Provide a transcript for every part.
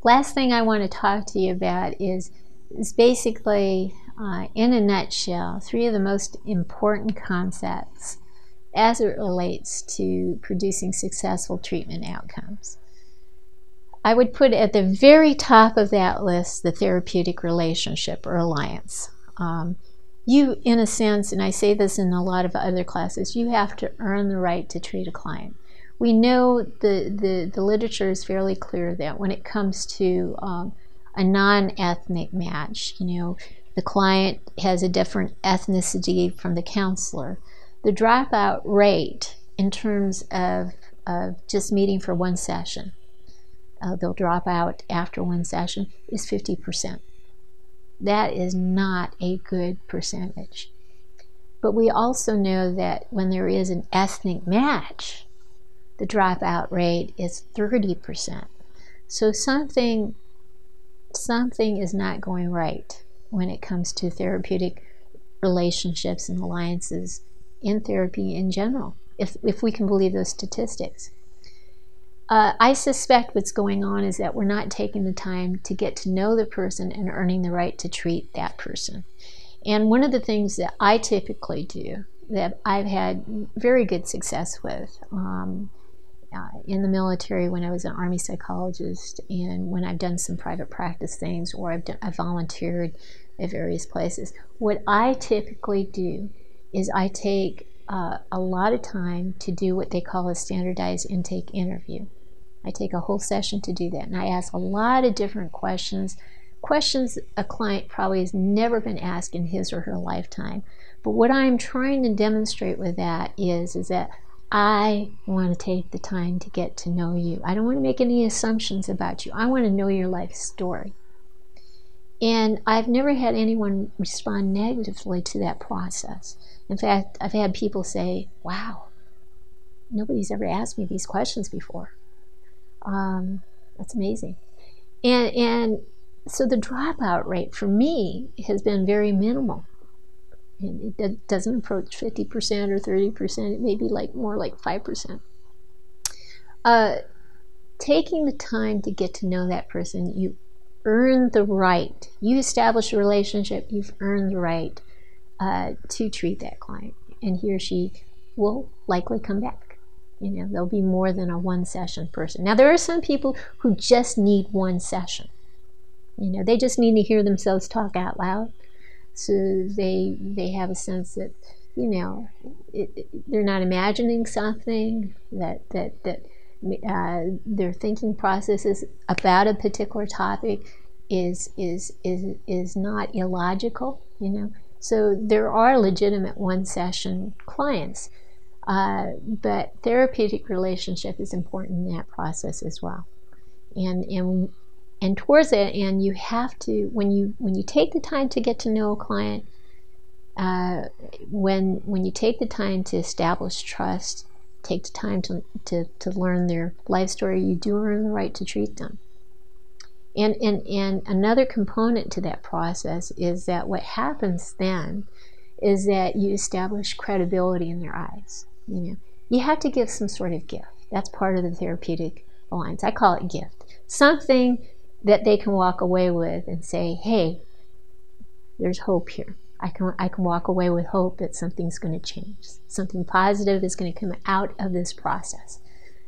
last thing I want to talk to you about is basically, in a nutshell, 3 of the most important concepts as it relates to producing successful treatment outcomes. I would put at the very top of that list the therapeutic relationship or alliance. You, in a sense, and I say this in a lot of other classes, you have to earn the right to treat a client. We know the literature is fairly clear that when it comes to a non-ethnic match, the client has a different ethnicity from the counselor, the dropout rate in terms of just meeting for one session, they'll drop out after one session, is 50%. That is not a good percentage. But we also know that when there is an ethnic match, the dropout rate is 30%. So something is not going right when it comes to therapeutic relationships and alliances in therapy in general, if we can believe those statistics. I suspect what's going on is that we're not taking the time to get to know the person and earning the right to treat that person. And one of the things that I typically do that I've had very good success with in the military when I was an Army psychologist, and when I've done some private practice things, or I've volunteered at various places, what I typically do is I take a lot of time to do what they call a standardized intake interview. I take a whole session to do that, and I ask a lot of different questions a client probably has never been asked in his or her lifetime. But what I'm trying to demonstrate with that is that I want to take the time to get to know you. I don't want to make any assumptions about you. I want to know your life story. And I've never had anyone respond negatively to that process. In fact, I've had people say, wow, nobody's ever asked me these questions before. That's amazing. And so the dropout rate for me has been very minimal. And it doesn't approach 50% or 30%. It may be more like 5%. Taking the time to get to know that person, you earn the right. You establish a relationship, you've earned the right to treat that client. And he or she will likely come back. There'll be more than a one-session person. Now, there are some people who just need one session. They just need to hear themselves talk out loud. So they have a sense that, they're not imagining something, that their thinking processes about a particular topic is not illogical, So there are legitimate one-session clients, but therapeutic relationship is important in that process as well. And towards that end, you have to, when you take the time to get to know a client, when you take the time to establish trust, take the time to learn their life story, you do earn the right to treat them. And another component to that process is that what happens then is that you establish credibility in their eyes. You have to give some sort of gift. That's part of the therapeutic alliance. I call it gift. Something that they can walk away with and say, hey, there's hope here. I can walk away with hope that something's going to change. Something positive is going to come out of this process.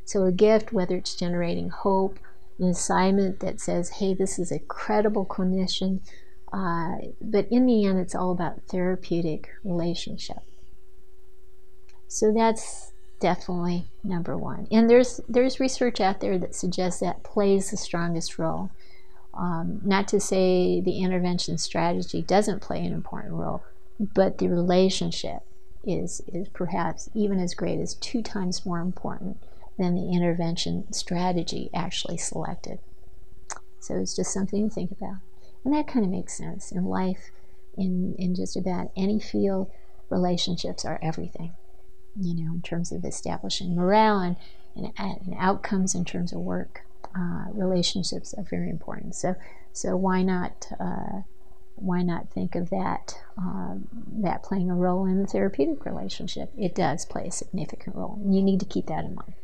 So a gift, whether it's generating hope, an assignment that says, hey, this is a credible clinician, but in the end, it's all about therapeutic relationship. So that's definitely number one. And there's research out there that suggests that plays the strongest role. Not to say the intervention strategy doesn't play an important role, but the relationship is perhaps even as great as 2 times more important than the intervention strategy actually selected. So it's just something to think about. And that kind of makes sense. In life, in just about any field, relationships are everything. In terms of establishing morale and outcomes in terms of work. Relationships are very important. So why not think of that playing a role in the therapeutic relationship? It does play a significant role, and you need to keep that in mind.